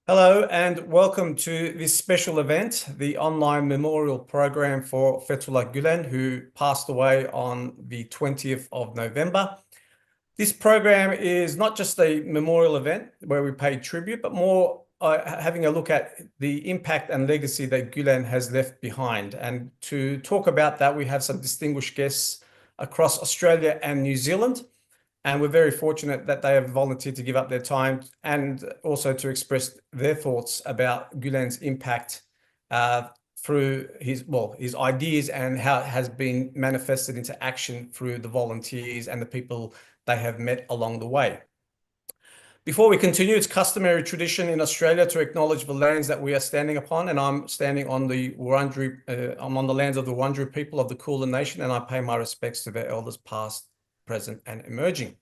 Hello and welcome to this special event, the online memorial program for Fethullah Gulen, who passed away on the 20th of November. This program is not just a memorial event where we pay tribute, but more having a look at the impact and legacy that Gulen has left behind. And to talk about that, we have some distinguished guests across Australia and New Zealand. And we're very fortunate that they have volunteered to give up their time and also to express their thoughts about Gulen's impact through his ideas and how it has been manifested into action through the volunteers and the people they have met along the way. Before we continue, it's customary tradition in Australia to acknowledge the lands that we are standing upon, and I'm standing on the Wurundjeri, I'm on the lands of the Wurundjeri people of the Kulin Nation, and I pay my respects to their elders past, present, and emerging.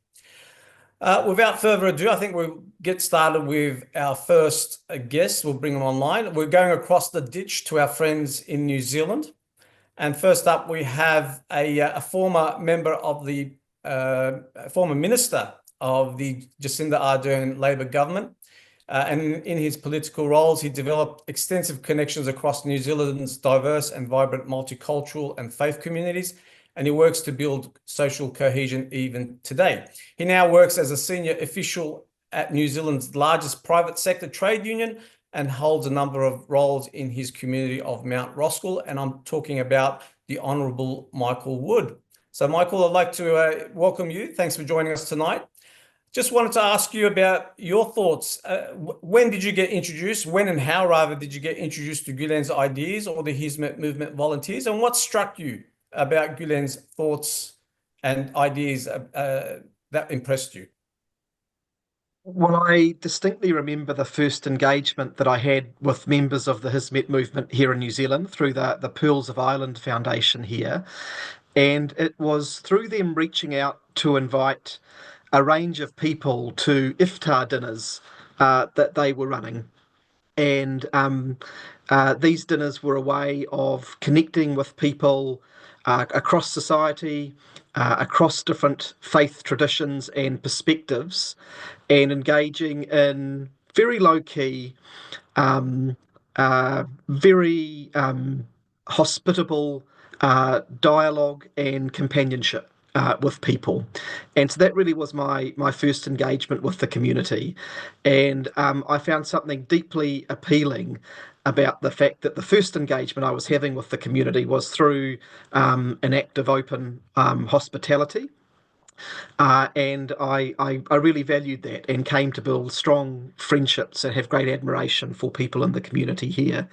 Without further ado, I think we'll get started with our first guest. We'll bring them online. We're going across the ditch to our friends in New Zealand. And first up, we have a former member of the former minister of the Jacinda Ardern Labor government. And in his political roles, he developed extensive connections across New Zealand's diverse and vibrant multicultural and faith communities, and he works to build social cohesion even today. He now works as a senior official at New Zealand's largest private sector trade union and holds a number of roles in his community of Mount Roskill, and I'm talking about the Honourable Michael Wood. So Michael, I'd like to welcome you. Thanks for joining us tonight. Just wanted to ask you about your thoughts. When did you get introduced? When and how, rather, did you get introduced to Gulen's ideas or the His Movement volunteers? And what struck you about Gulen's thoughts and ideas that impressed you? Well, I distinctly remember the first engagement that I had with members of the His Movement here in New Zealand through the Pearls of Ireland Foundation here. And it was through them reaching out to invite a range of people to iftar dinners that they were running. And these dinners were a way of connecting with people across society, across different faith traditions and perspectives, and engaging in very low-key, very hospitable dialogue and companionship with people. And so that really was my first engagement with the community. And I found something deeply appealing about the fact that the first engagement I was having with the community was through an act of open hospitality. And I really valued that and came to build strong friendships and have great admiration for people in the community here.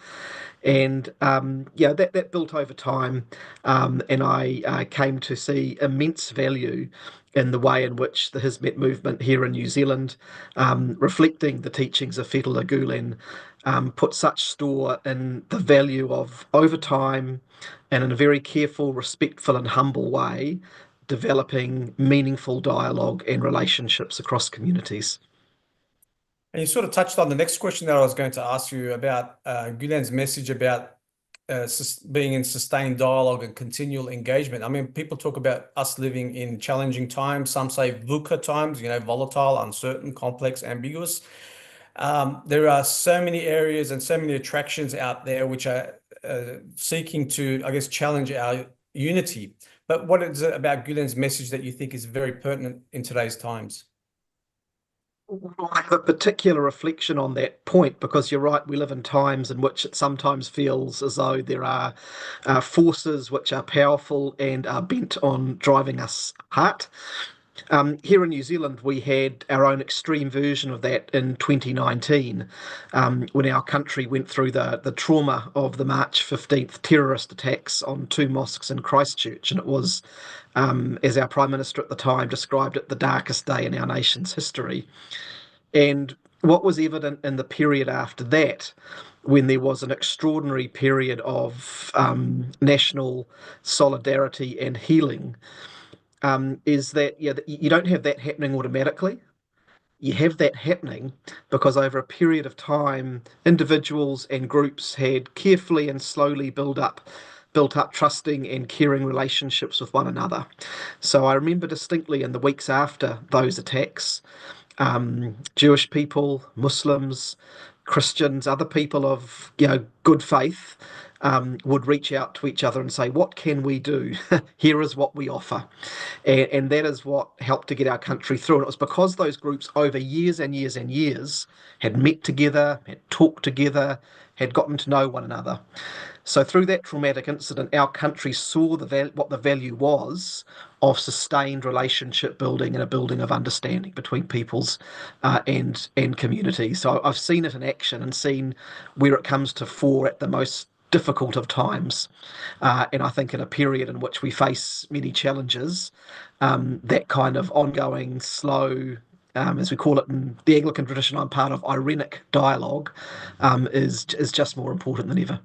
And that built over time, and I came to see immense value in the way in which the His Movement here in New Zealand, reflecting the teachings of Fethullah Gulen, put such store in the value of, over time and in a very careful, respectful and humble way, developing meaningful dialogue and relationships across communities. And you sort of touched on the next question that I was going to ask you about Gulen's message about being in sustained dialogue and continual engagement. I mean, people talk about us living in challenging times. Some say VUCA times, volatile, uncertain, complex, ambiguous. There are so many areas and so many attractions out there which are seeking to, I guess, challenge our unity. But what is it about Gulen's message that you think is very pertinent in today's times? I have a particular reflection on that point because you're right, we live in times in which it sometimes feels as though there are forces which are powerful and are bent on driving us apart. Here in New Zealand, we had our own extreme version of that in 2019, when our country went through the trauma of the March 15th terrorist attacks on two mosques in Christchurch. And it was, as our Prime Minister at the time described it, the darkest day in our nation's history. And what was evident in the period after that, when there was an extraordinary period of national solidarity and healing, is that you don't have that happening automatically. You have that happening because over a period of time, individuals and groups had carefully and slowly built up built up trusting and caring relationships with one another. So I remember distinctly in the weeks after those attacks, Jewish people, Muslims, Christians, other people of good faith would reach out to each other and say, "What can we do? Here is what we offer," and that is what helped to get our country through. And it was because those groups, over years and years and years, had met together, had talked together, had gotten to know one another. So through that traumatic incident, our country saw what the value was of sustained relationship building and a building of understanding between peoples and communities. So I've seen it in action and seen where it comes to fore at the most difficult of times. And I think in a period in which we face many challenges, that kind of ongoing, slow, as we call it in the Anglican tradition I'm part of, irenic dialogue is just more important than ever.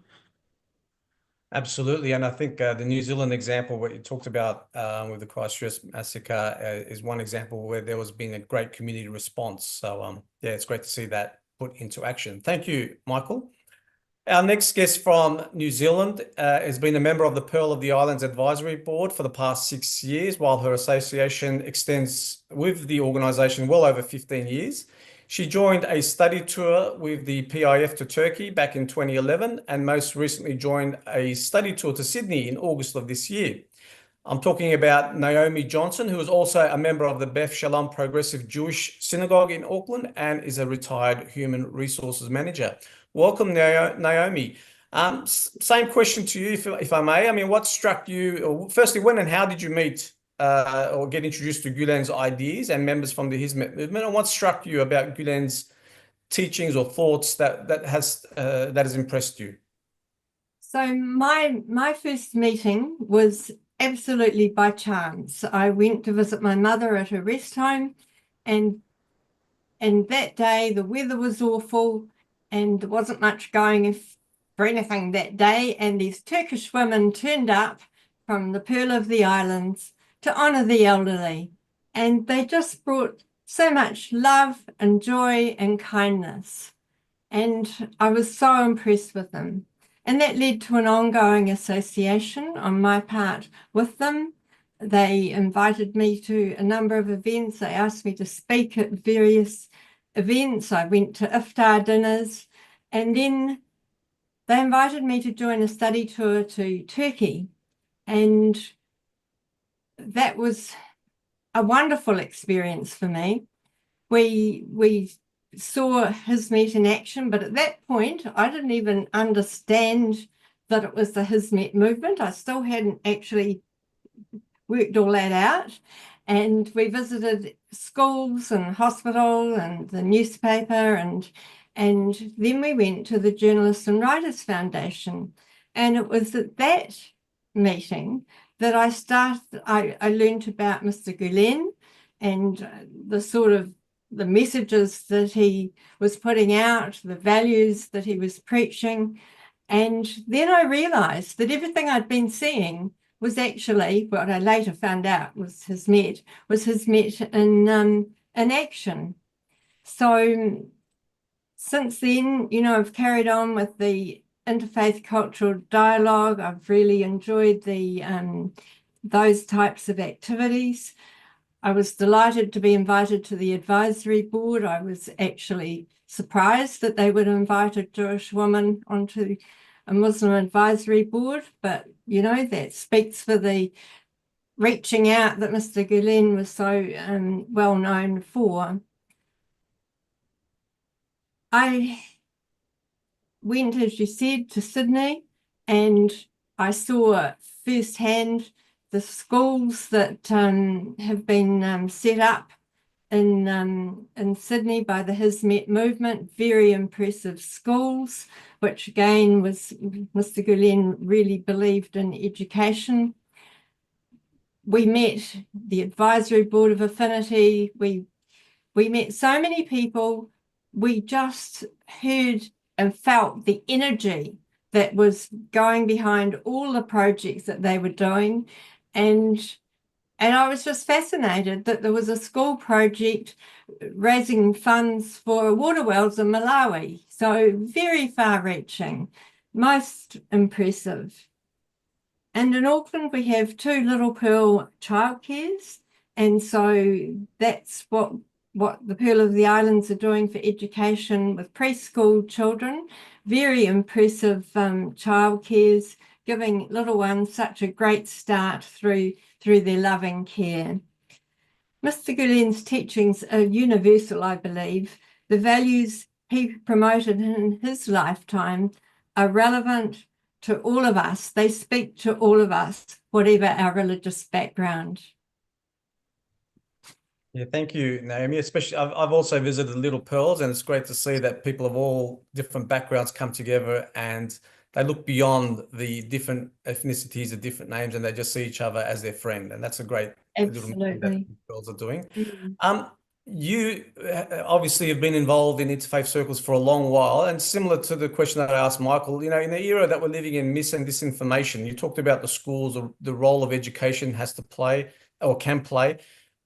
Absolutely. And I think the New Zealand example, what you talked about with the Christchurch massacre, is one example where there has been a great community response. So, yeah, it's great to see that put into action. Thank you, Michael. Our next guest from New Zealand has been a member of the Pearl of the Islands Advisory Board for the past 6 years, while her association extends with the organisation well over 15 years. She joined a study tour with the PIF to Turkey back in 2011 and most recently joined a study tour to Sydney in August of this year. I'm talking about Naomi Johnson, who is also a member of the Beth Shalom Progressive Jewish Synagogue in Auckland and is a retired human resources manager. Welcome, Naomi. Same question to you, if I may. I mean, what struck you, or firstly, when and how did you meet or get introduced to Gulen's ideas and members from the Hizmet movement? And what struck you about Gulen's teachings or thoughts that has impressed you? So my first meeting was absolutely by chance. I went to visit my mother at her rest home, and that day the weather was awful and there wasn't much going for anything that day, and these Turkish women turned up from the Pearl of the Islands to honour the elderly, and they just brought so much love and joy and kindness, and I was so impressed with them. And that led to an ongoing association on my part with them. They invited me to a number of events. They asked me to speak at various events. I went to iftar dinners, and then they invited me to join a study tour to Turkey. And that was a wonderful experience for me. We saw Hizmet in action, but at that point I didn't even understand that it was the Hizmet movement. I still hadn't actually worked all that out. And we visited schools and hospital and the newspaper, and then we went to the Journalists and Writers Foundation. And it was at that meeting that I learned about Mr. Gulen and the messages that he was putting out, the values that he was preaching. And then I realized that everything I'd been seeing was actually what I later found out was Hizmet in action. So since then, I've carried on with the interfaith cultural dialogue. I've really enjoyed those types of activities. I was delighted to be invited to the advisory board. I was actually surprised that they would invite a Jewish woman onto a Muslim advisory board, but that speaks for the reaching out that Mr. Gulen was so well known for. I went, as you said, to Sydney, and I saw firsthand the schools that have been set up in Sydney by the Hizmet movement. Very impressive schools, which again was Mr. Gulen really believed in education. We met the advisory board of Affinity. We met so many people. We just heard and felt the energy that was going behind all the projects that they were doing. And I was just fascinated that there was a school project raising funds for water wells in Malawi. So very far-reaching, most impressive. And in Auckland, we have 2 Little Pearl childcares. And so that's what the Pearl of the Islands are doing for education with preschool children. Very impressive childcares, giving little ones such a great start through their loving care. Mr. Gulen's teachings are universal, I believe. The values he promoted in his lifetime are relevant to all of us. They speak to all of us, whatever our religious background. Yeah, thank you, Naomi. Especially, I've also visited Little Pearls, and it's great to see that people of all different backgrounds come together and they look beyond the different ethnicities, the different names, and they just see each other as their friend. And that's a great little thing that Absolutely. girls are doing. Mm. You obviously have been involved in interfaith circles for a long while, and similar to the question that I asked Michael, in the era that we're living in, mis and disinformation, you talked about the schools, the role of education has to play or can play,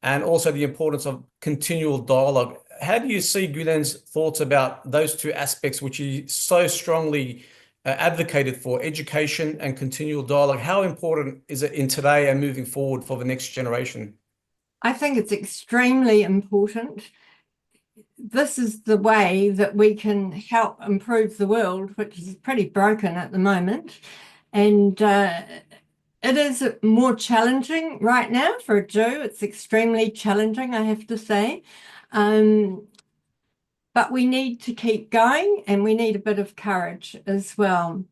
and also the importance of continual dialogue. How do you see Gulen's thoughts about those 2 aspects, which he so strongly advocated for, education and continual dialogue? How important is it in today and moving forward for the next generation? I think it's extremely important. This is the way that we can help improve the world, which is pretty broken at the moment. And it is more challenging right now for a Jew. It's extremely challenging, I have to say. But we need to keep going, and we need a bit of courage as well.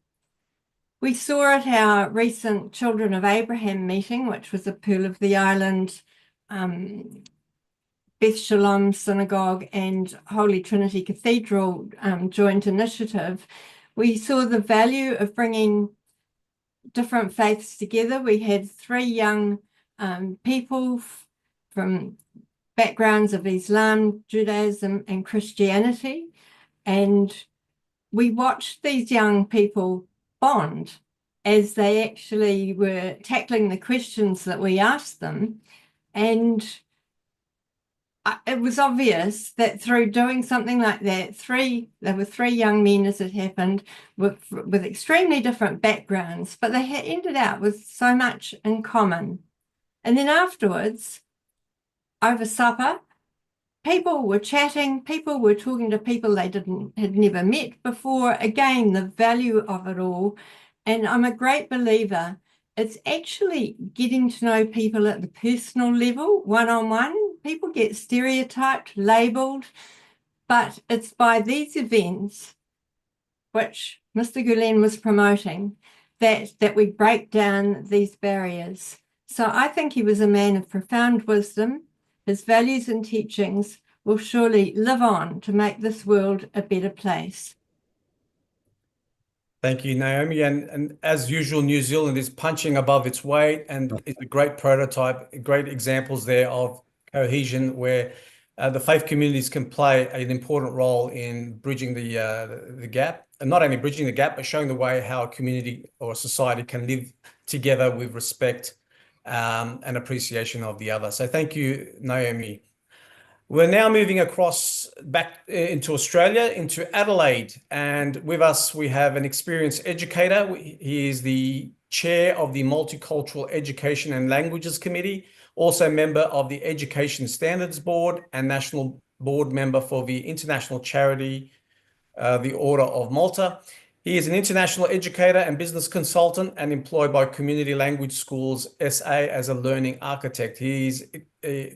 We saw at our recent Children of Abraham meeting, which was a Pearl of the Island, Beth Shalom Synagogue and Holy Trinity Cathedral joint initiative, we saw the value of bringing different faiths together. We had 3 young people from backgrounds of Islam, Judaism, and Christianity. And we watched these young people bond as they actually were tackling the questions that we asked them. And it was obvious that through doing something like that, there were 3 young men, as it happened, with extremely different backgrounds, but they had ended up with so much in common. And then afterwards, over supper, people were chatting, people were talking to people they had never met before. Again, the value of it all. And I'm a great believer. It's actually getting to know people at the personal level, one-on-one. People get stereotyped, labelled, but it's by these events, which Mr. Gulen was promoting, that we break down these barriers. So I think he was a man of profound wisdom. His values and teachings will surely live on to make this world a better place. Thank you, Naomi. And as usual, New Zealand is punching above its weight and is a great prototype, great examples there of cohesion where the faith communities can play an important role in bridging the gap, and not only bridging the gap, but showing the way how a community or a society can live together with respect and appreciation of the other. So thank you, Naomi. We're now moving across back into Australia, into Adelaide. And with us, we have an experienced educator. He is the chair of the Multicultural Education and Languages Committee, also member of the Education Standards Board and national board member for the international charity, the Order of Malta. He is an international educator and business consultant and employed by Community Language Schools SA as a learning architect. He's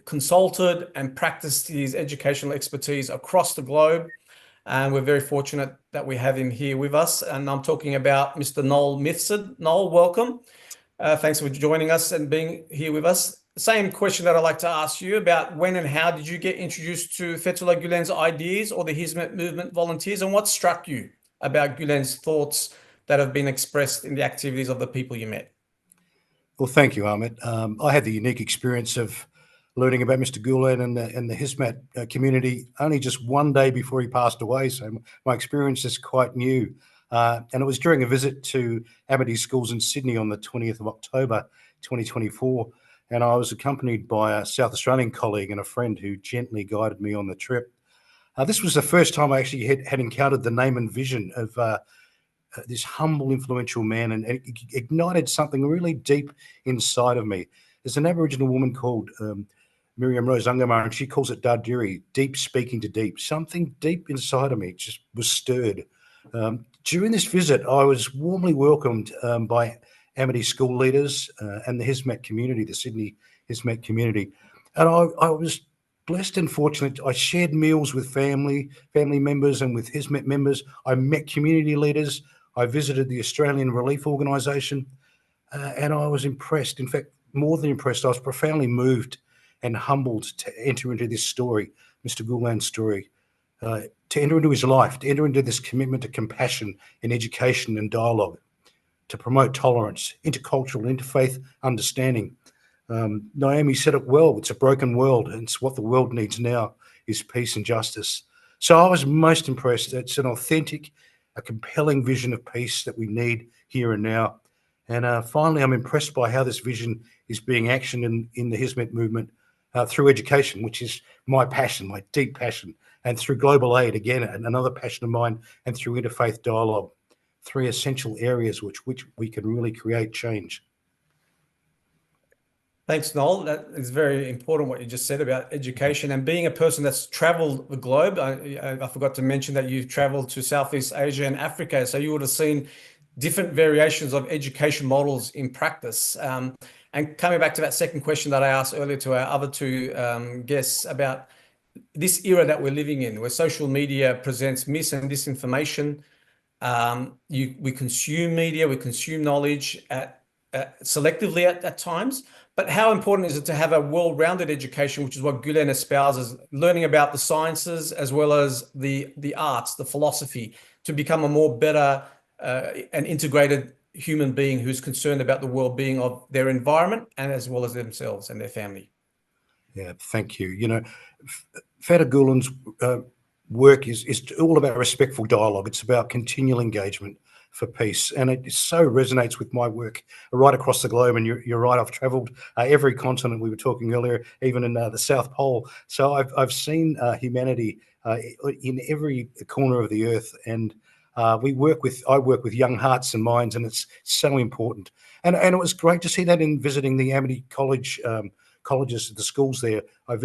consulted and practiced his educational expertise across the globe. And we're very fortunate that we have him here with us. And I'm talking about Mr. Noel Mifsud. Noel, welcome. Thanks for joining us and being here with us. Same question that I'd like to ask you about when and how did you get introduced to Fethullah Gulen's ideas or the Hizmet movement volunteers, and what struck you about Gulen's thoughts that have been expressed in the activities of the people you met? Well, thank you, Ahmed. I had the unique experience of learning about Mr. Gulen and the Hizmet community only just one day before he passed away, so my experience is quite new. And it was during a visit to Amity Schools in Sydney on the 20th of October 2024, and I was accompanied by a South Australian colleague and a friend who gently guided me on the trip. This was the first time I actually had encountered the name and vision of this humble, influential man, and it ignited something really deep inside of me. There's an Aboriginal woman called Miriam Rose Ungamar, and she calls it Dardiri, deep speaking to deep. Something deep inside of me just was stirred. During this visit, I was warmly welcomed by Amity school leaders and the Hismat community, the Sydney Hismat community. And I was blessed and fortunate. I shared meals with family members and with Hismat members. I met community leaders. I visited the Australian Relief Organisation, and I was impressed. In fact, more than impressed, I was profoundly moved and humbled to enter into this story, Mr. Gulen's story, to enter into his life, to enter into this commitment to compassion in education and dialogue, to promote tolerance, intercultural, interfaith understanding. Naomi said it well, it's a broken world, and it's what the world needs now is peace and justice. So I was most impressed. It's an authentic, a compelling vision of peace that we need here and now. And finally, I'm impressed by how this vision is being actioned in the Hismat movement through education, which is my passion, my deep passion, and through global aid, again, another passion of mine, and through interfaith dialogue, three essential areas which we can really create change. Thanks, Noel. That is very important what you just said about education and being a person that's traveled the globe. I forgot to mention that you've traveled to Southeast Asia and Africa, so you would have seen different variations of education models in practice. And coming back to that second question that I asked earlier to our other two guests about this era that we're living in, where social media presents mis and disinformation. We consume media, we consume knowledge selectively at times. But how important is it to have a well-rounded education, which is what Gulen espouses, learning about the sciences as well as the arts, the philosophy, to become a more better and integrated human being who's concerned about the well-being of their environment and as well as themselves and their family. Yeah, thank you. You know, Fethullah Gulen's work is all about respectful dialogue. It's about continual engagement for peace, and it so resonates with my work right across the globe. And you're right, I've travelled every continent. We were talking earlier, even in the South Pole. So I've seen humanity in every corner of the earth, and I work with young hearts and minds, and it's so important. And it was great to see that in visiting the Amity colleges, the schools there. I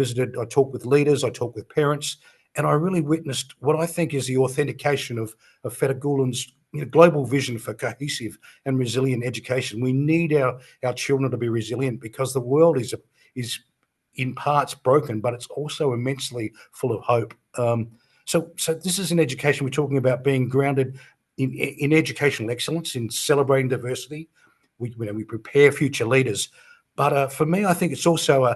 talked with leaders, I talked with parents, and I really witnessed what I think is the authentication of Fethullah Gulen's global vision for cohesive and resilient education. We need our children to be resilient because the world is in parts broken, but it's also immensely full of hope. So this is an education. We're talking about being grounded in educational excellence, in celebrating diversity. We prepare future leaders. But for me, I think it's also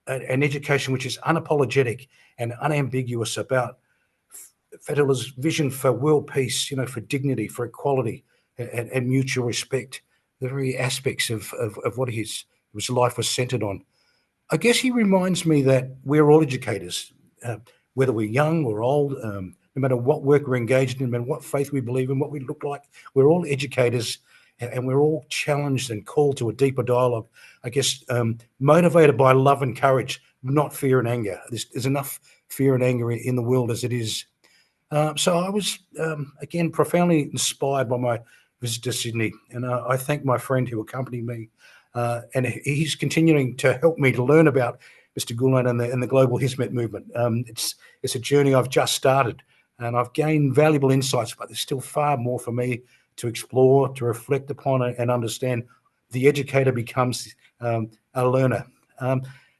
an education which is unapologetic and unambiguous about Fethullah's vision for world peace, for dignity, for equality, and mutual respect, the very aspects of what his life was centered on. I guess he reminds me that we're all educators, whether we're young or old, no matter what work we're engaged in, no matter what faith we believe in, what we look like, we're all educators, and we're all challenged and called to a deeper dialogue, I guess, motivated by love and courage, not fear and anger. There's enough fear and anger in the world as it is. So I was, again, profoundly inspired by my visit to Sydney, and I thank my friend who accompanied me, and he's continuing to help me to learn about Mr. Gulen and the global Hismat movement. It's a journey I've just started, and I've gained valuable insights, but there's still far more for me to explore, to reflect upon, and understand. The educator becomes a learner.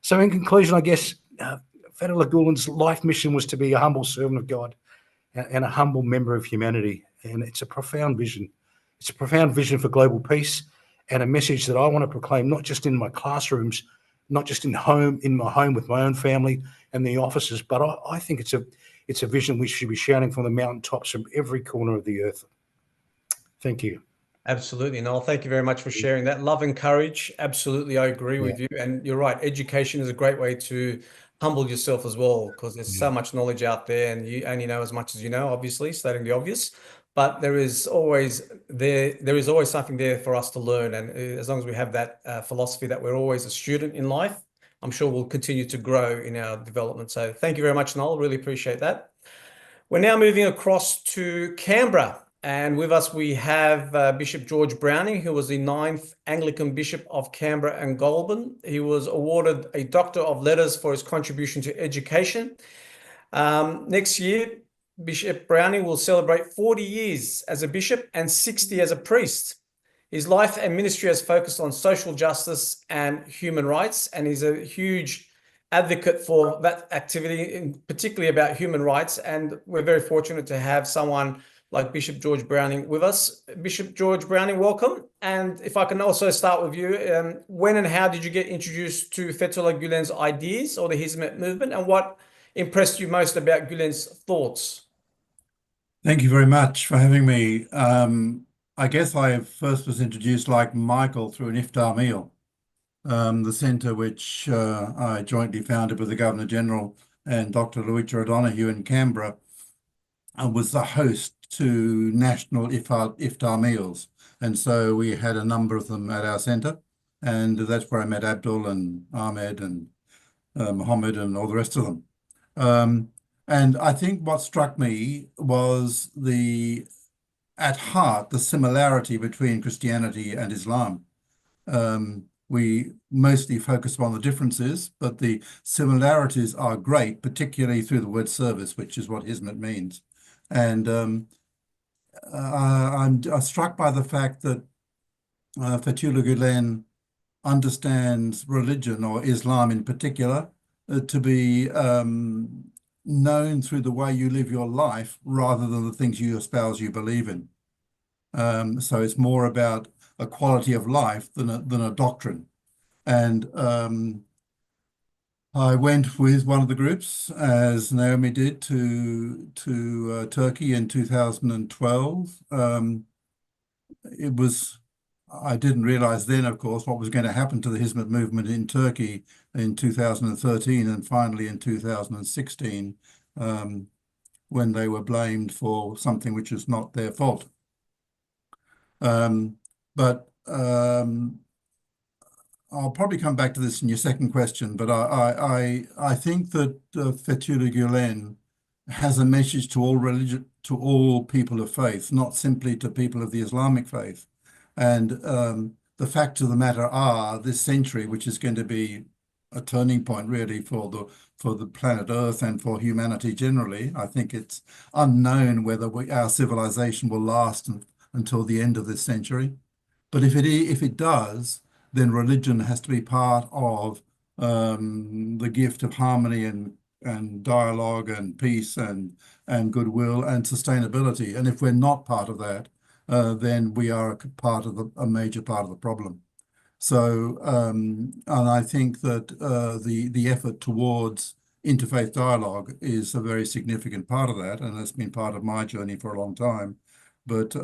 So in conclusion, I guess Fethullah Gulen's life mission was to be a humble servant of God and a humble member of humanity. And it's a profound vision. It's a profound vision for global peace, and a message that I want to proclaim, not just in my classrooms, not just in my home with my own family and the offices, but I think it's a vision we should be shouting from the mountaintops from every corner of the earth. Thank you. Absolutely, Noel. Thank you very much for sharing that. Love and courage. Absolutely, I agree with you. And you're right. Education is a great way to humble yourself as well, because there's so much knowledge out there, and you only know as much as you know, obviously, stating the obvious. But there is always something there for us to learn. And as long as we have that philosophy that we're always a student in life, I'm sure we'll continue to grow in our development. So thank you very much, Noel. Really appreciate that. We're now moving across to Canberra. And with us, we have Bishop George Browning, who was the 9th Anglican Bishop of Canberra and Goulburn. He was awarded a Doctor of Letters for his contribution to education. Next year, Bishop Browning will celebrate 40 years as a bishop and 60 as a priest. His life and ministry has focused on social justice and human rights, and he's a huge advocate for that activity, particularly about human rights. And we're very fortunate to have someone like Bishop George Browning with us. Bishop George Browning, welcome. And if I can also start with you, when and how did you get introduced to Fethullah Gulen's ideas or the Hizmet movement, and what impressed you most about Gulen's thoughts? Thank you very much for having me. I guess I first was introduced, like Michael, through an iftar meal. The centre which I jointly founded with the Governor-General and Dr. Louisa O'Donoghue in Canberra was the host to national iftar meals. And so we had a number of them at our centre, and that's where I met Abdul and Ahmed and Mohammed and all the rest of them. And I think what struck me was at heart, the similarity between Christianity and Islam. We mostly focus on the differences, but the similarities are great, particularly through the word service, which is what Hizmet means. And I'm struck by the fact that Fethullah Gulen understands religion, or Islam in particular, to be known through the way you live your life rather than the things you espouse you believe in. So it's more about a quality of life than a doctrine. And I went with one of the groups, as Naomi did, to Turkey in 2012. I didn't realize then, of course, what was going to happen to the Hizmet movement in Turkey in 2013 and finally in 2016, when they were blamed for something which is not their fault. But I'll probably come back to this in your second question, but I think that Fethullah Gulen has a message to all religion, to all people of faith, not simply to people of the Islamic faith. And the facts of the matter are, this century, which is going to be a turning point really for the planet Earth and for humanity generally, I think it's unknown whether our civilization will last until the end of this century. But if it does, then religion has to be part of the gift of harmony and dialogue and peace and goodwill and sustainability. And if we're not part of that, then we are a major part of the problem. So, and I think that the effort towards interfaith dialogue is a very significant part of that, and it's been part of my journey for a long time. But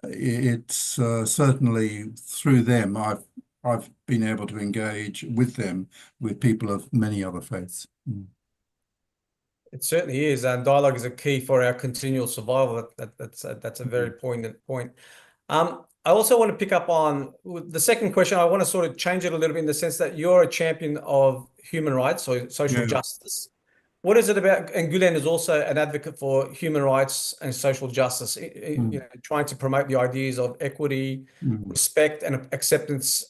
it's certainly through them I've been able to engage with people of many other faiths. It certainly is, and dialogue is a key for our continual survival. That's a very poignant point. I also want to pick up on the second question. I want to sort of change it a little bit in the sense that you're a champion of human rights or social justice. What is it about? And Gulen is also an advocate for human rights and social justice, trying to promote the ideas of equity, respect, and acceptance,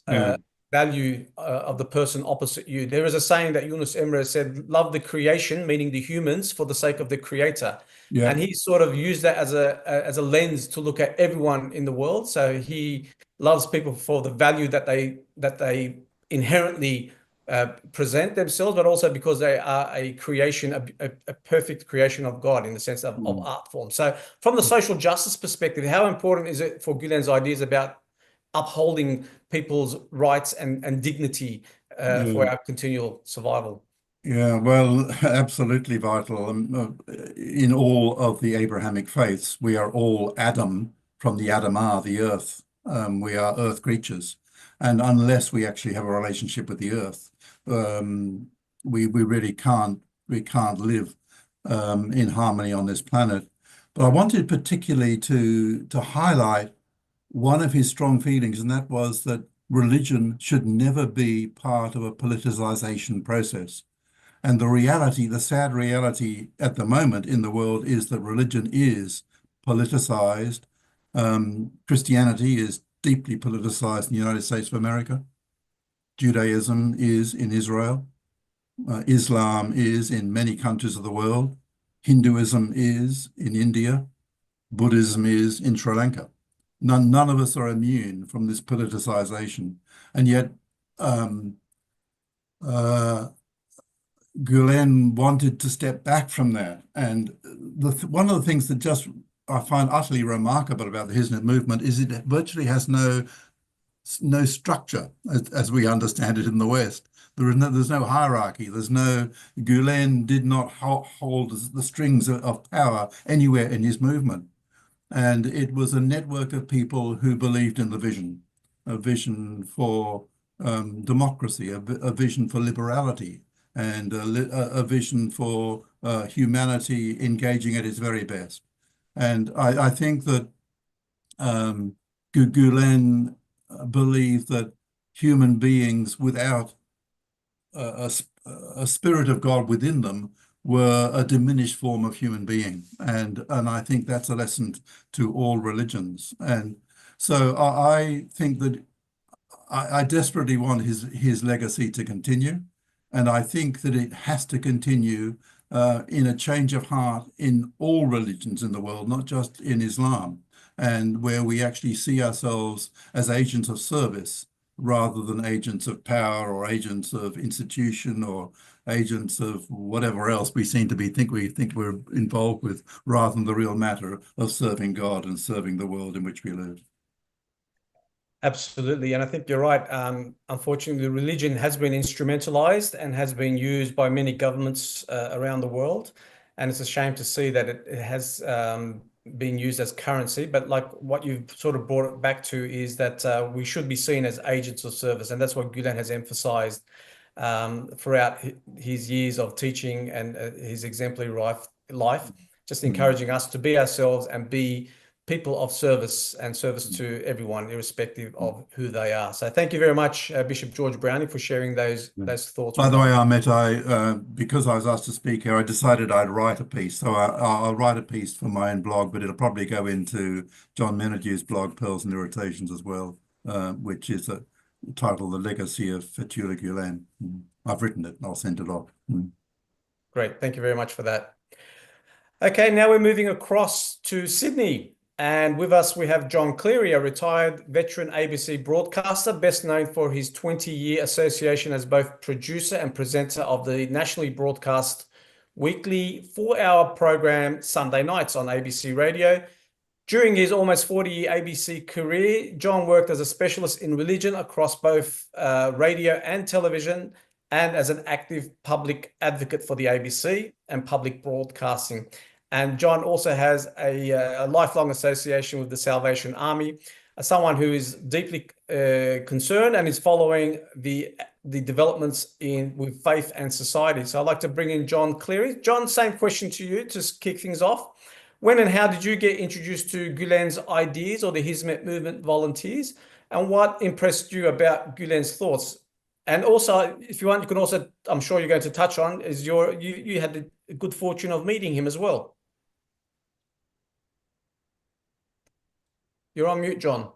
value of the person opposite you. There is a saying that Yunus Emre said, "Love the creation," meaning the humans, for the sake of the creator. Yeah. And he sort of used that as a lens to look at everyone in the world. So he loves people for the value that they inherently present themselves, but also because they are a creation, a perfect creation of God in the sense of art form. So from the social justice perspective, how important is it for Gulen's ideas about upholding people's rights and dignity for our continual survival? Yeah, well, absolutely vital. In all of the Abrahamic faiths, we are all Adam from the Adamah, the earth. We are earth creatures. And unless we actually have a relationship with the earth, we really can't live in harmony on this planet. But I wanted particularly to highlight one of his strong feelings, and that was that religion should never be part of a politicization process. And the sad reality at the moment in the world is that religion is politicized. Christianity is deeply politicized in the United States of America. Judaism is in Israel. Islam is in many countries of the world. Hinduism is in India. Buddhism is in Sri Lanka. None of us are immune from this politicization. And yet, Gulen wanted to step back from that. And one of the things that just I find utterly remarkable about the Hisnit movement is it virtually has no structure as we understand it in the West. There's no hierarchy. Gulen did not hold the strings of power anywhere in his movement. And it was a network of people who believed in the vision, a vision for democracy, a vision for liberality, and a vision for humanity engaging at its very best. And I think that Gulen believed that human beings without a spirit of God within them were a diminished form of human being. And I think that's a lesson to all religions. And so I think that I desperately want his legacy to continue. And I think that it has to continue in a change of heart in all religions in the world, not just in Islam, and where we actually see ourselves as agents of service rather than agents of power or agents of institution or agents of whatever else we seem to be think we're involved with, rather than the real matter of serving God and serving the world in which we live. Absolutely. And I think you're right. Unfortunately, religion has been instrumentalized and has been used by many governments around the world. And it's a shame to see that it has been used as currency. But like what you've sort of brought it back to is that we should be seen as agents of service. And that's what Gulen has emphasized throughout his years of teaching and his exemplary life, just encouraging us to be ourselves and be people of service and service to everyone, irrespective of who they are. So thank you very much, Bishop George Browning, for sharing those thoughts. By the way, Ahmet, because I was asked to speak here, I decided I'd write a piece. So I'll write a piece for my own blog, but it'll probably go into John Menadue's blog, Pearls and Irritations, as well, which is titled The Legacy of Fethullah Gulen. I've written it. I'll send it off. Great. Thank you very much for that. Okay, now we're moving across to Sydney. And with us, we have John Cleary, a retired veteran ABC broadcaster, best known for his 20-year association as both producer and presenter of the nationally broadcast weekly 4-hour program Sunday nights on ABC Radio. During his almost 40-year ABC career, John worked as a specialist in religion across both radio and television, and as an active public advocate for the ABC and public broadcasting. And John also has a lifelong association with the Salvation Army, someone who is deeply concerned and is following the developments with faith and society. So I'd like to bring in John Cleary. John, same question to you to kick things off. When and how did you get introduced to Gulen's ideas or the Hismet movement volunteers? And what impressed you about Gulen's thoughts? And also, if you want, you can also, I'm sure you're going to touch on, is you had the good fortune of meeting him as well. You're on mute, John.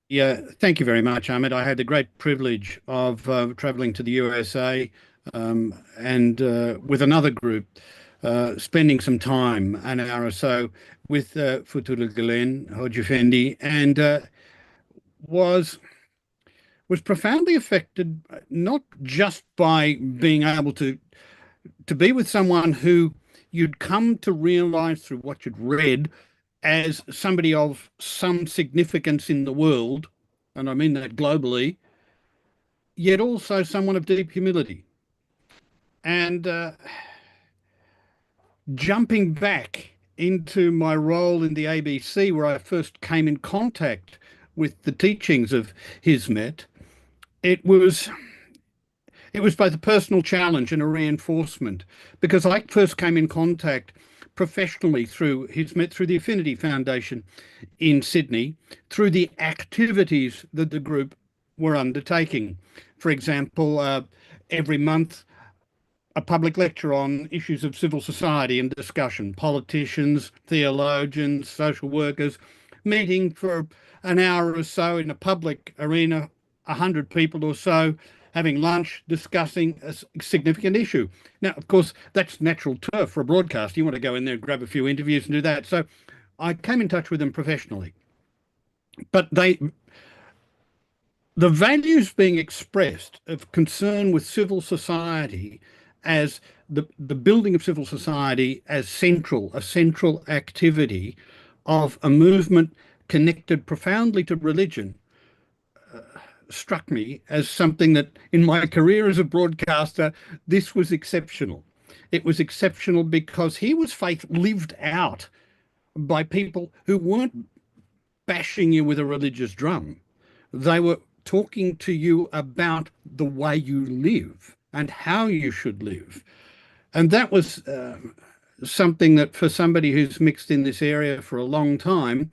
Yeah, thank you very much, Ahmed. I had the great privilege of traveling to the USA and with another group, spending some time, an hour or so, with Fethullah Gulen, Hocaefendi, and was profoundly affected, not just by being able to be with someone who you'd come to realize through what you'd read as somebody of some significance in the world, and I mean that globally, yet also someone of deep humility. And jumping back into my role in the ABC, where I first came in contact with the teachings of Hismet, it was both a personal challenge and a reinforcement, because I first came in contact professionally through Hismet, through the Affinity Foundation in Sydney, through the activities that the group were undertaking. For example, every month a public lecture on issues of civil society and discussion, politicians, theologians, social workers, meeting for an hour or so in a public arena, 100 people or so, having lunch, discussing a significant issue. Now, of course, that's natural turf for a broadcast. You want to go in there and grab a few interviews and do that. So I came in touch with them professionally. But the values being expressed of concern with civil society as the building of civil society as a central activity of a movement connected profoundly to religion, struck me as something that in my career as a broadcaster, this was exceptional. It was exceptional because here was faith lived out by people who weren't bashing you with a religious drum. They were talking to you about the way you live and how you should live. And that was something that for somebody who's mixed in this area for a long time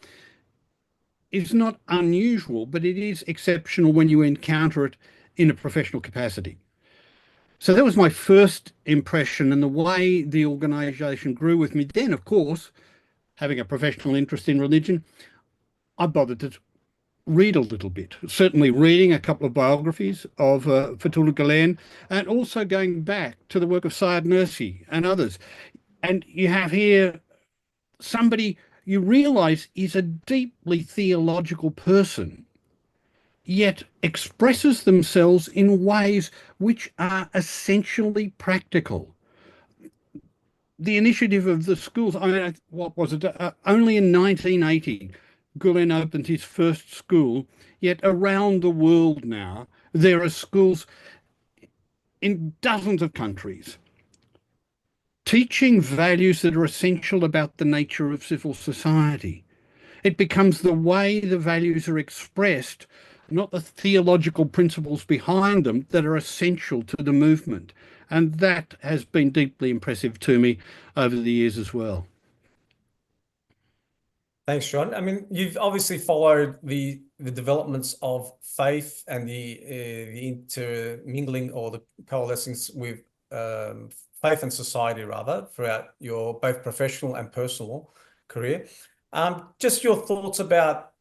is not unusual, but it is exceptional when you encounter it in a professional capacity. So that was my first impression, and the way the organisation grew with me. Then, of course, having a professional interest in religion, I bothered to read a little bit, certainly reading a couple of biographies of Fethullah Gulen, and also going back to the work of Syed Nursi and others. And you have here somebody you realise is a deeply theological person, yet expresses themselves in ways which are essentially practical. The initiative of the schools, I mean, what was it? Only in 1980, Gulen opened his first school, yet around the world now, there are schools in dozens of countries teaching values that are essential about the nature of civil society. It becomes the way the values are expressed, not the theological principles behind them, that are essential to the movement. And that has been deeply impressive to me over the years as well. Thanks, John. I mean, you've obviously followed the developments of faith and the intermingling or the coalescence with faith and society, rather, throughout your both professional and personal career. Just your thoughts about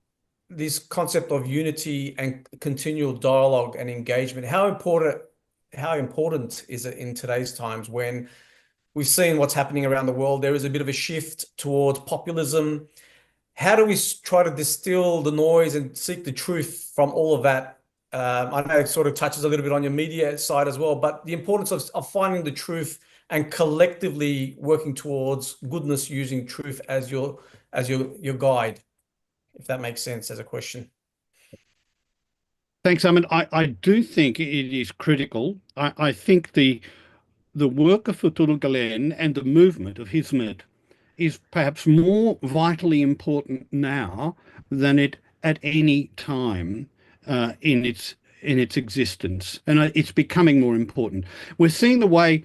this concept of unity and continual dialogue and engagement. How important is it in today's times when we've seen what's happening around the world? There is a bit of a shift towards populism. How do we try to distill the noise and seek the truth from all of that? I know it sort of touches a little bit on your media side as well, but the importance of finding the truth and collectively working towards goodness using truth as your guide, if that makes sense as a question. Thanks, Ahmed. I do think it is critical. I think the work of Fethullah Gulen and the movement of Hizmet is perhaps more vitally important now than it at any time in its existence, and it's becoming more important. We're seeing the way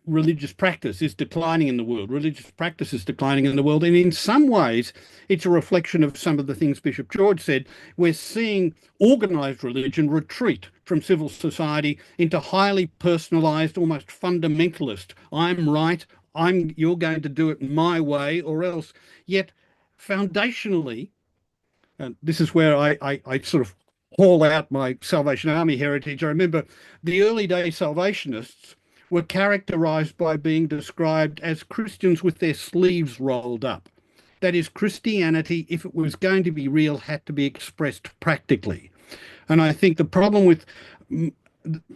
religious practice is declining in the world. Religious practice is declining in the world, and in some ways, it's a reflection of some of the things Bishop George said. We're seeing organised religion retreat from civil society into highly personalised, almost fundamentalist. I'm right. You're going to do it my way or else. Yet, foundationally, and this is where I sort of haul out my Salvation Army heritage. I remember the early day Salvationists were characterised by being described as Christians with their sleeves rolled up. That is, Christianity, if it was going to be real, had to be expressed practically. And I think the problem with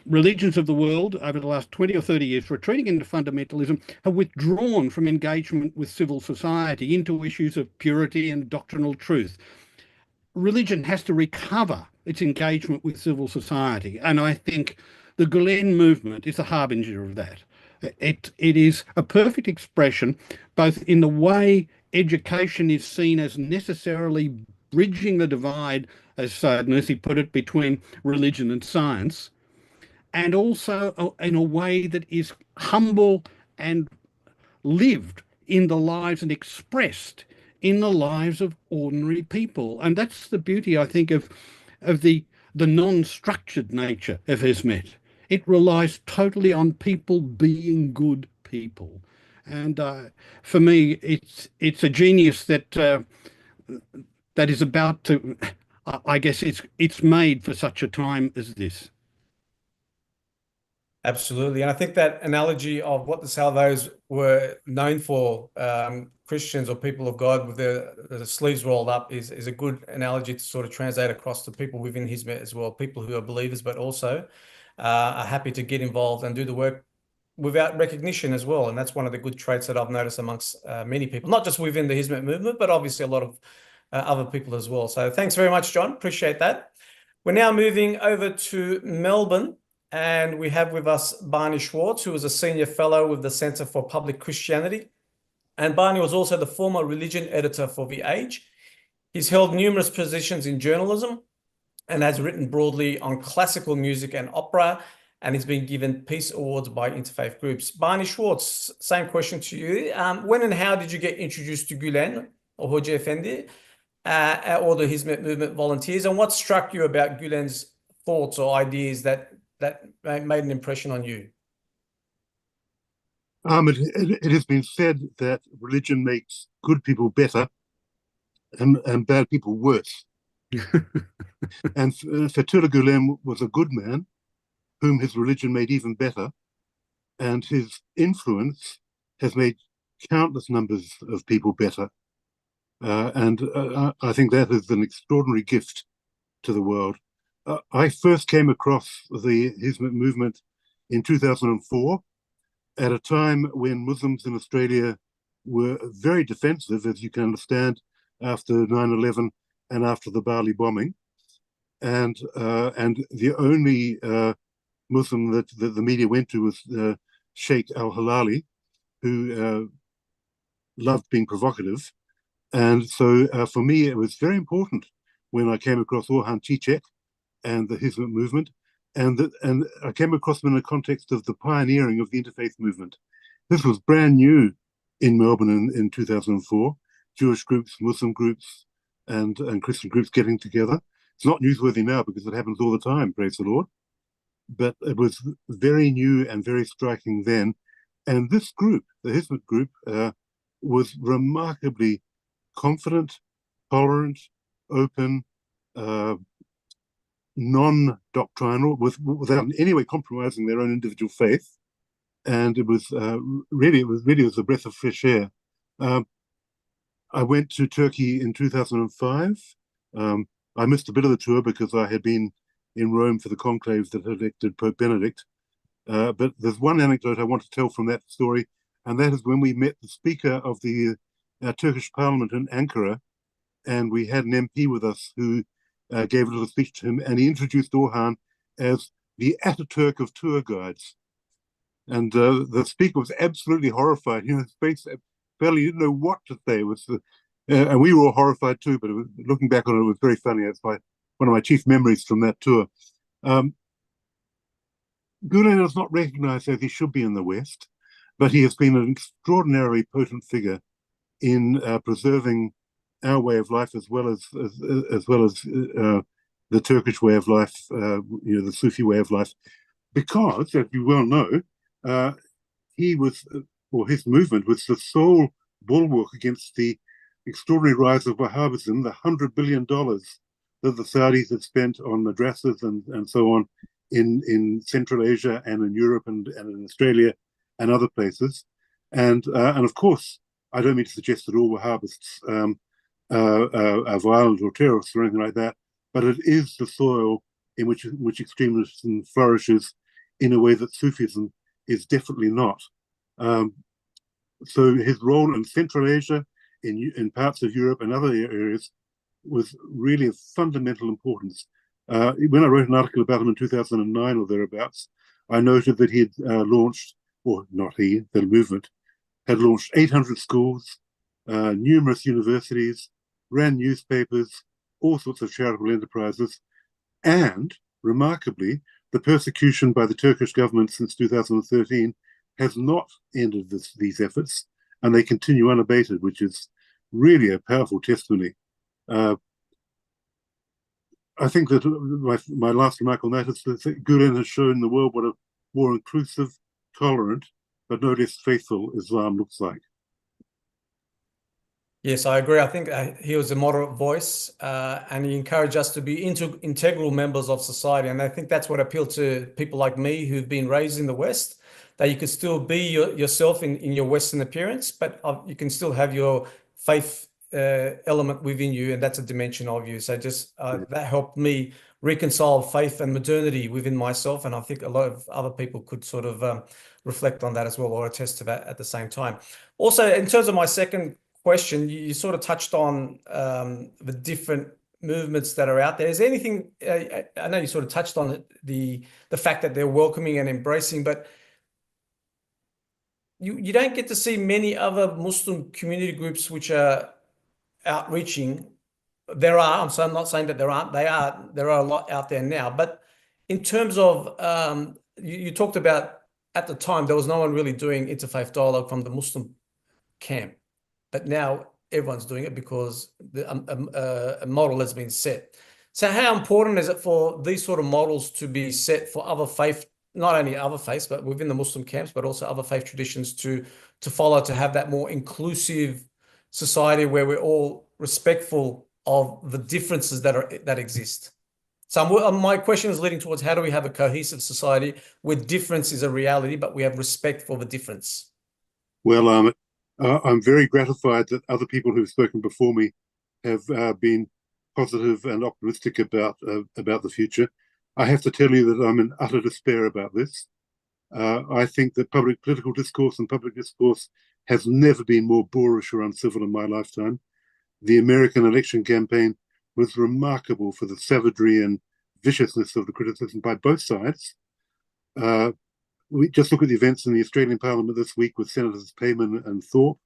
religions of the world over the last 20 or 30 years retreating into fundamentalism have withdrawn from engagement with civil society into issues of purity and doctrinal truth. Religion has to recover its engagement with civil society, and I think the Gulen movement is a harbinger of that. It is a perfect expression, both in the way education is seen as necessarily bridging the divide, as Syed Nursi put it, between religion and science, and also in a way that is humble and lived in the lives and expressed in the lives of ordinary people. And that's the beauty, I think, of the non-structured nature of Hizmet. it relies totally on people being good people. And for me, it's a genius that that is about to. I guess it's made for such a time as this. Absolutely. And I think that analogy of what the Salvos were known for, Christians or people of God with their sleeves rolled up, is a good analogy to sort of translate across to people within Hizmet as well, people who are believers, but also are happy to get involved and do the work without recognition as well. And that's one of the good traits that I've noticed amongst many people, not just within the Hizmet movement, but obviously a lot of other people as well. So thanks very much, John. Appreciate that. We're now moving over to Melbourne. And we have with us Barney Zwartz, who is a senior fellow with the Centre for Public Christianity. And Barney was also the former religion editor for The Age. He's held numerous positions in journalism and has written broadly on classical music and opera, and he's been given peace awards by interfaith groups. Barney Zwartz, same question to you. When and how did you get introduced to Gulen or Hocaefendi or the Hizmet movement volunteers? And what struck you about Gulen's thoughts or ideas that made an impression on you? It has been said that religion makes good people better and bad people worse. And Fethullah Gulen was a good man whom his religion made even better, and his influence has made countless numbers of people better. I think that is an extraordinary gift to the world. I first came across the Hizmet movement in 2004 at a time when Muslims in Australia were very defensive, as you can understand, after 9/11 and after the Bali bombing. And the only Muslim that the media went to was Sheikh al-Halali, who loved being provocative. And so for me, it was very important when I came across Orhan Chichek and the Hizmet movement, and I came across them in the context of the pioneering of the interfaith movement. This was brand new in Melbourne in 2004. Jewish groups, Muslim groups, and Christian groups getting together. It's not newsworthy now because it happens all the time, praise the Lord. But it was very new and very striking then. And this group, the Hizmet group, was remarkably confident, tolerant, open, non-doctrinal, without in any way compromising their own individual faith, and it was really a breath of fresh air. I went to Turkey in 2005. I missed a bit of the tour because I had been in Rome for the conclave that elected Pope Benedict. But there's one anecdote I want to tell from that story, and that is when we met the Speaker of the Turkish Parliament in Ankara, and we had an MP with us who gave a little speech to him, and he introduced Orhan as the Ataturk of tour guides. And the speaker was absolutely horrified. You know, his face barely didn't know what to say. It was, and we were all horrified too, but looking back on it, it was very funny. It's one of my chief memories from that tour. Gulen is not recognized as he should be in the West, but he has been an extraordinarily potent figure in preserving our way of life, as well as the Turkish way of life, the Sufi way of life, because, as you well know, he was, or his movement was the sole bulwark against the extraordinary rise of Wahhabism, the $100 billion that the Saudis had spent on madrasas and so on in Central Asia and in Europe and in Australia and other places. And of course, I don't mean to suggest that all Wahhabists are violent or terrorists or anything like that, but it is the soil in which extremism flourishes in a way that Sufism is definitely not. So his role in Central Asia, in parts of Europe and other areas, was really of fundamental importance. When I wrote an article about him in 2009 or thereabouts, I noted that he had launched, or not he, the movement, had launched 800 schools, numerous universities, ran newspapers, all sorts of charitable enterprises, and, remarkably, the persecution by the Turkish government since 2013 has not ended these efforts, and they continue unabated, which is really a powerful testimony. I think that my last remark on that is that Gulen has shown the world what a more inclusive, tolerant, but no less faithful Islam looks like. Yes, I agree. I think he was a moderate voice, and he encouraged us to be integral members of society. And I think that's what appealed to people like me who've been raised in the West, that you could still be yourself in your Western appearance, but you can still have your faith element within you, and that's a dimension of you. So just that helped me reconcile faith and modernity within myself, and I think a lot of other people could sort of reflect on that as well, or attest to that at the same time. Also, in terms of my second question, you sort of touched on the different movements that are out there. Is there anything, I know you sort of touched on it, the fact that they're welcoming and embracing, but you don't get to see many other Muslim community groups which are outreaching. There are, I'm not saying that there aren't, there are a lot out there now, but in terms of, you talked about at the time, there was no one really doing interfaith dialogue from the Muslim camp. But now everyone's doing it because a model has been set. So how important is it for these sort of models to be set for other faith, not only other faiths, but within the Muslim camps, but also other faith traditions to follow, to have that more inclusive society where we're all respectful of the differences that exist? So my question is leading towards, how do we have a cohesive society where difference is a reality, but we have respect for the difference? Well, I'm very gratified that other people who've spoken before me have been positive and optimistic about the future. I have to tell you that I'm in utter despair about this. I think that public political discourse and public discourse has never been more boorish or uncivil in my lifetime. The American election campaign was remarkable for the savagery and viciousness of the criticism by both sides. We just look at the events in the Australian Parliament this week with Senators Payman and Thorpe.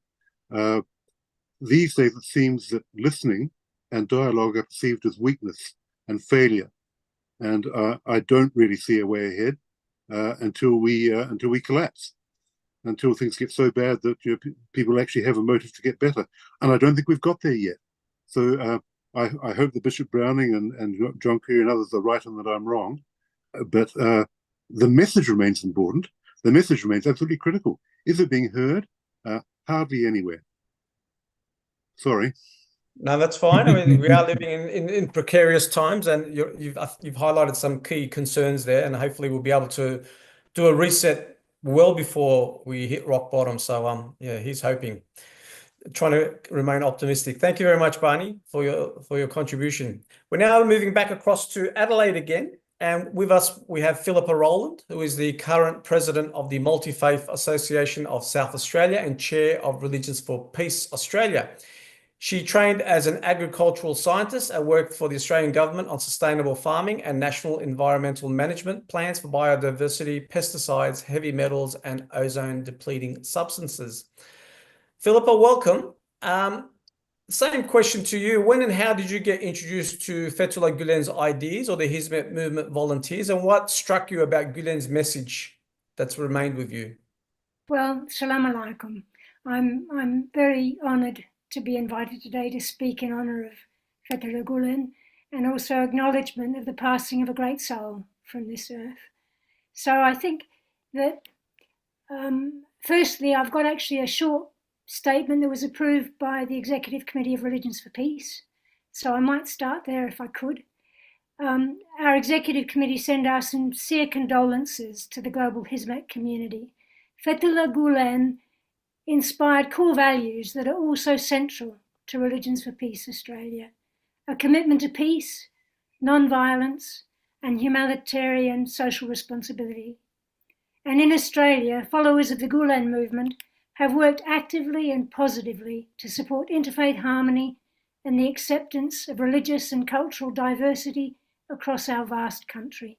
These days, it seems that listening and dialogue are perceived as weakness and failure, and I don't really see a way ahead until we collapse, until things get so bad that people actually have a motive to get better. And I don't think we've got there yet. So I hope that Bishop Browning and John Cleary and others are right and that I'm wrong, but the message remains important. The message remains absolutely critical. Is it being heard? Hardly anywhere. Sorry. No, that's fine. I mean, we are living in precarious times, and you've highlighted some key concerns there, and hopefully we'll be able to do a reset well before we hit rock bottom. So yeah, he's hoping, trying to remain optimistic. Thank you very much, Barney, for your contribution. We're now moving back across to Adelaide again. And with us, we have Philippa Rowland, who is the current president of the Multi-Faith Association of South Australia and chair of Religions for Peace Australia. She trained as an agricultural scientist and worked for the Australian government on sustainable farming and national environmental management plans for biodiversity, pesticides, heavy metals, and ozone-depleting substances. Philippa, welcome. Same question to you. When and how did you get introduced to Fethullah Gulen's ideas or the Hizmet movement volunteers, and what struck you about Gulen's message that's remained with you? Well, Shalom Alaikum. I'm very honoured to be invited today to speak in honour of Fethullah Gulen, and also acknowledgement of the passing of a great soul from this earth. So I think that firstly, I've got actually a short statement that was approved by the Executive Committee of Religions for Peace. So I might start there if I could. Our Executive Committee send our sincere condolences to the global Hizmet community. Fethullah Gulen inspired core values that are also central to Religions for Peace Australia: a commitment to peace, non-violence, and humanitarian social responsibility. And in Australia, followers of the Gulen movement have worked actively and positively to support interfaith harmony and the acceptance of religious and cultural diversity across our vast country.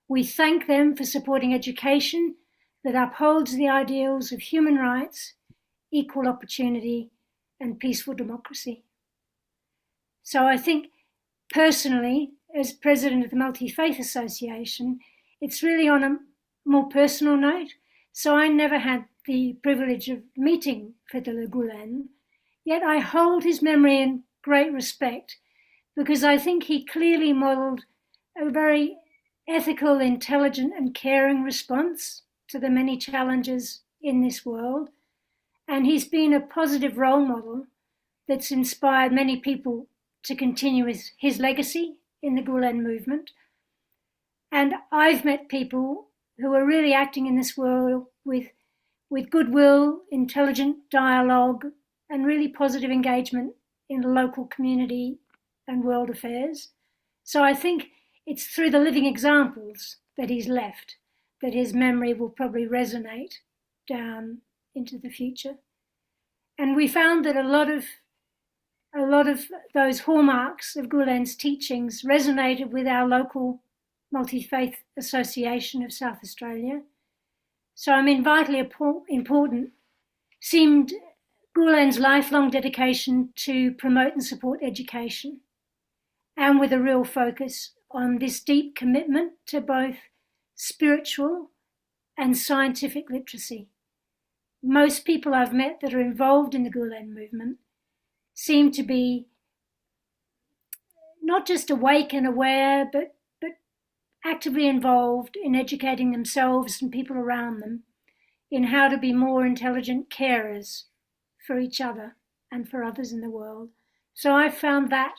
We thank them for supporting education that upholds the ideals of human rights, equal opportunity, and peaceful democracy. So I think personally, as president of the Multi-Faith Association, it's really on a more personal note. So I never had the privilege of meeting Fethullah Gulen, yet I hold his memory in great respect because I think he clearly modelled a very ethical, intelligent and caring response to the many challenges in this world. And he's been a positive role model that's inspired many people to continue his legacy in the Gulen movement. And I've met people who are really acting in this world with goodwill, intelligent dialogue, and really positive engagement in local community and world affairs. So I think it's through the living examples that he's left that his memory will probably resonate down into the future. And we found that a lot of those hallmarks of Gulen's teachings resonated with our local Multi-Faith Association of South Australia. So I mean, vitally important seemed Gulen's lifelong dedication to promote and support education, and with a real focus on this deep commitment to both spiritual and scientific literacy. Most people I've met that are involved in the Gulen movement seem to be not just awake and aware, but actively involved in educating themselves and people around them in how to be more intelligent carers for each other and for others in the world. So I've found that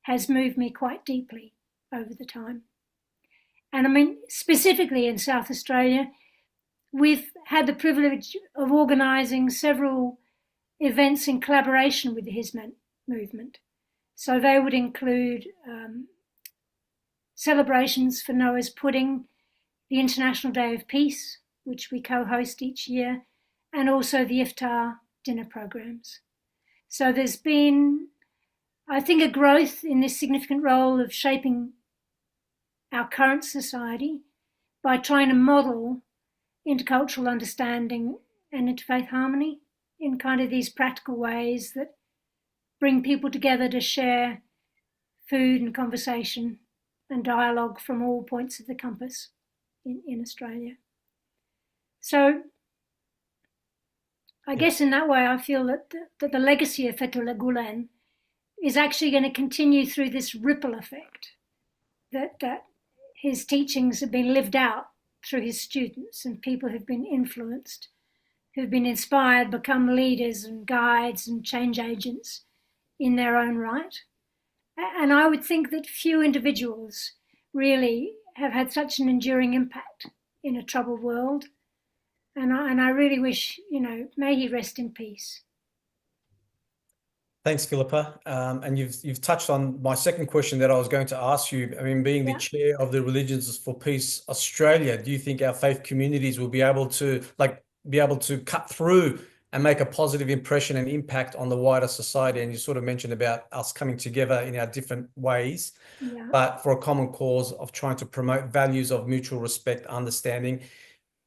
has moved me quite deeply over the time. And I mean, specifically in South Australia, we've had the privilege of organising several events in collaboration with the Hismet movement. So they would include celebrations for Noah's Pudding, the International Day of Peace, which we co-host each year, and also the iftar dinner programs. So there's been, I think, a growth in this significant role of shaping our current society by trying to model intercultural understanding and interfaith harmony in kind of these practical ways that bring people together to share food and conversation and dialogue from all points of the compass in Australia. So I guess in that way I feel that the legacy of Fethullah Gulen is actually going to continue through this ripple effect, that his teachings have been lived out through his students, and people have been influenced, who've been inspired, become leaders and guides and change agents in their own right. And I would think that few individuals really have had such an enduring impact in a troubled world. And I really wish, may he rest in peace. Thanks, Philippa. And you've touched on my second question that I was going to ask you. I mean, being the chair of the Religions for Peace Australia, do you think our faith communities will be able to cut through and make a positive impression and impact on the wider society? And you sort of mentioned about us coming together in our different ways, but for a common cause of trying to promote values of mutual respect, understanding,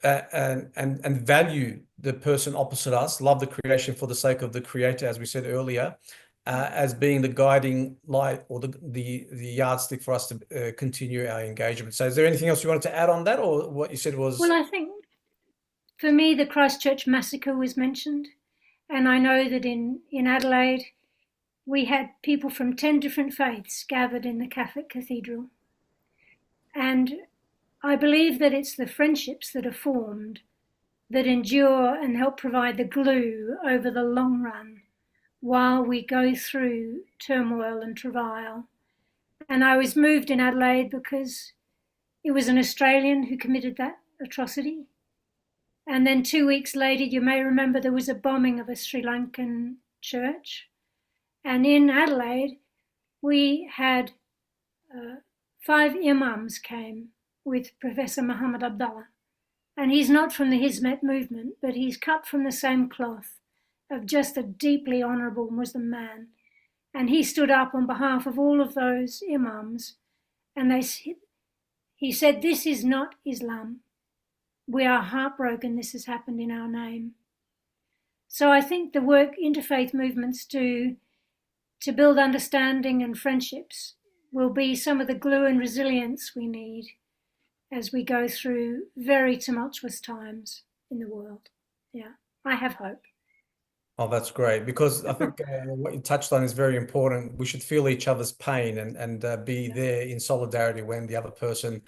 and value the person opposite us, love the creation for the sake of the Creator, as we said earlier, as being the guiding light or the yardstick for us to continue our engagement. So is there anything else you wanted to add on that, or what you said was? Well, I think for me, the Christchurch massacre was mentioned. And I know that in Adelaide, we had people from 10 different faiths gathered in the Catholic Cathedral. And I believe that it's the friendships that are formed that endure and help provide the glue over the long run while we go through turmoil and travail. And I was moved in Adelaide because it was an Australian who committed that atrocity. And then 2 weeks later, you may remember there was a bombing of a Sri Lankan church. And in Adelaide, we had 5 imams came with Professor Muhammad Abdullah. And he's not from the Hismet movement, but he's cut from the same cloth of just a deeply honourable Muslim man. And he stood up on behalf of all of those imams. And he said, "This is not Islam. We are heartbroken this has happened in our name." So I think the work interfaith movements do to build understanding and friendships will be some of the glue and resilience we need as we go through very tumultuous times in the world. Yeah, I have hope. Oh, that's great, because I think what you touched on is very important. We should feel each other's pain and be there in solidarity when the other person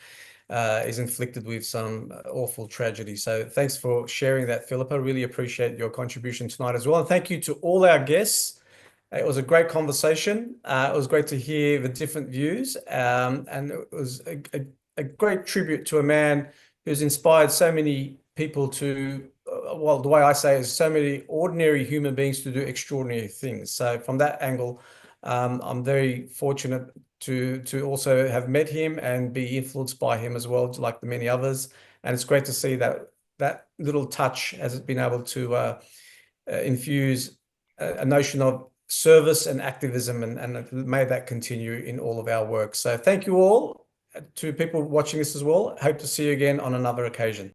is inflicted with some awful tragedy. So thanks for sharing that, Philippa. Really appreciate your contribution tonight as well. And thank you to all our guests. It was a great conversation. It was great to hear the different views. And it was a great tribute to a man who's inspired so many people to, well, the way I say is so many ordinary human beings to do extraordinary things. So from that angle, I'm very fortunate to also have met him and be influenced by him as well, like the many others. And it's great to see that little touch has been able to infuse a notion of service and activism, and may that continue in all of our work. So thank you all. To people watching this as well, hope to see you again on another occasion.